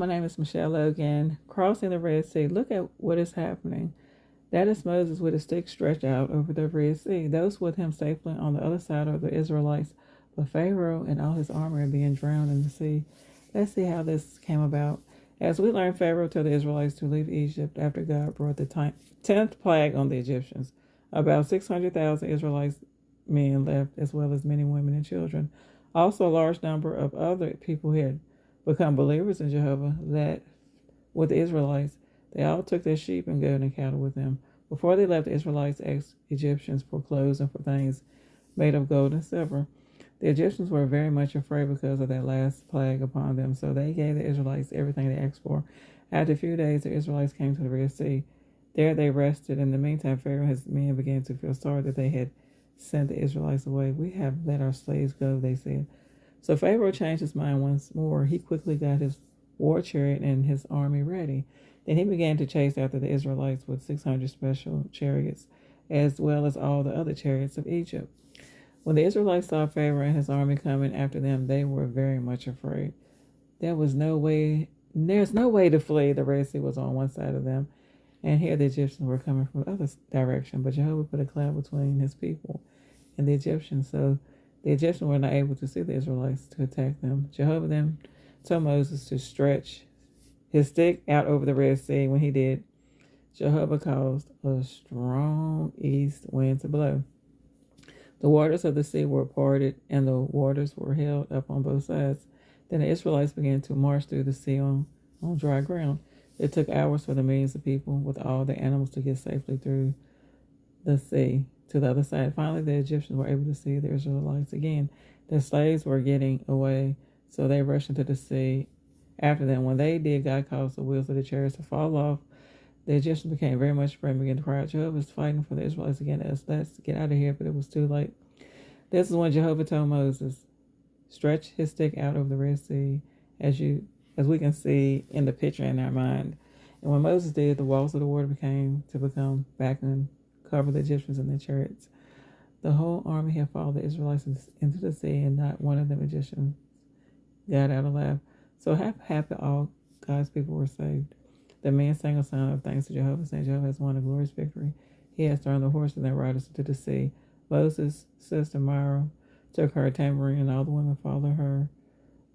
my name is Michelle Logan. Crossing the Red Sea. Look at what is happening. That is Moses with a stick stretched out over the Red Sea. Those with him safely on the other side are the Israelites, but Pharaoh and all his army are being drowned in the sea. Let's see how this came about. As we learn, Pharaoh told the Israelites to leave Egypt after God brought the 10th plague on the Egyptians. About 600,000 Israelites men left, as well as many women and children. Also, a large number of other people had become believers in Jehovah that with the Israelites. They all took their sheep and goat and cattle with them. Before they left, the Israelites asked Egyptians for clothes and for things made of gold and silver. The Egyptians were very much afraid because of that last plague upon them, so they gave the Israelites everything they asked for. After a few days, the Israelites came to the Red Sea. There they rested. In the meantime, Pharaoh and his men began to feel sorry that they had sent the Israelites away. We have let our slaves go, they said. So Pharaoh changed his mind once more. He quickly got his war chariot and his army ready. Then he began to chase after the Israelites with 600 special chariots, as well as all the other chariots of Egypt. When the Israelites saw Pharaoh and his army coming after them, they were very much afraid. There's no way to flee. The Red Sea was on one side of them, and here the Egyptians were coming from the other direction. But Jehovah put a cloud between his people and the Egyptians, so the Egyptians were not able to see the Israelites to attack them. Jehovah then told Moses to stretch his stick out over the Red Sea. When he did, Jehovah caused a strong east wind to blow. The waters of the sea were parted, and the waters were held up on both sides. Then the Israelites began to march through the sea on dry ground. It took hours for the millions of people with all the animals to get safely through the sea to the other side. Finally, the Egyptians were able to see the Israelites again. Their slaves were getting away, so they rushed into the sea after them. When they did, God caused the wheels of the chariots to fall off. The Egyptians became very much afraid and began to cry out, Jehovah is fighting for the Israelites again. Let's get out of here, but it was too late. This is when Jehovah told Moses, stretch his stick out over the Red Sea, as we can see in the picture in our mind. And when Moses did, the walls of the water become back and cover the Egyptians and their chariots. The whole army had followed the Israelites into the sea, and not one of the Egyptians got out alive. So happy all God's people were saved. The men sang a song of thanks to Jehovah, saying, Jehovah has won a glorious victory. He has thrown the horses and their riders into the sea. Moses' sister Miriam took her tambourine, and all the women followed her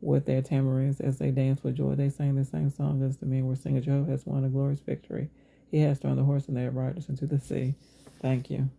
with their tambourines as they danced with joy. They sang the same song as the men were singing, Jehovah has won a glorious victory. He has thrown the horses and their riders into the sea. Thank you.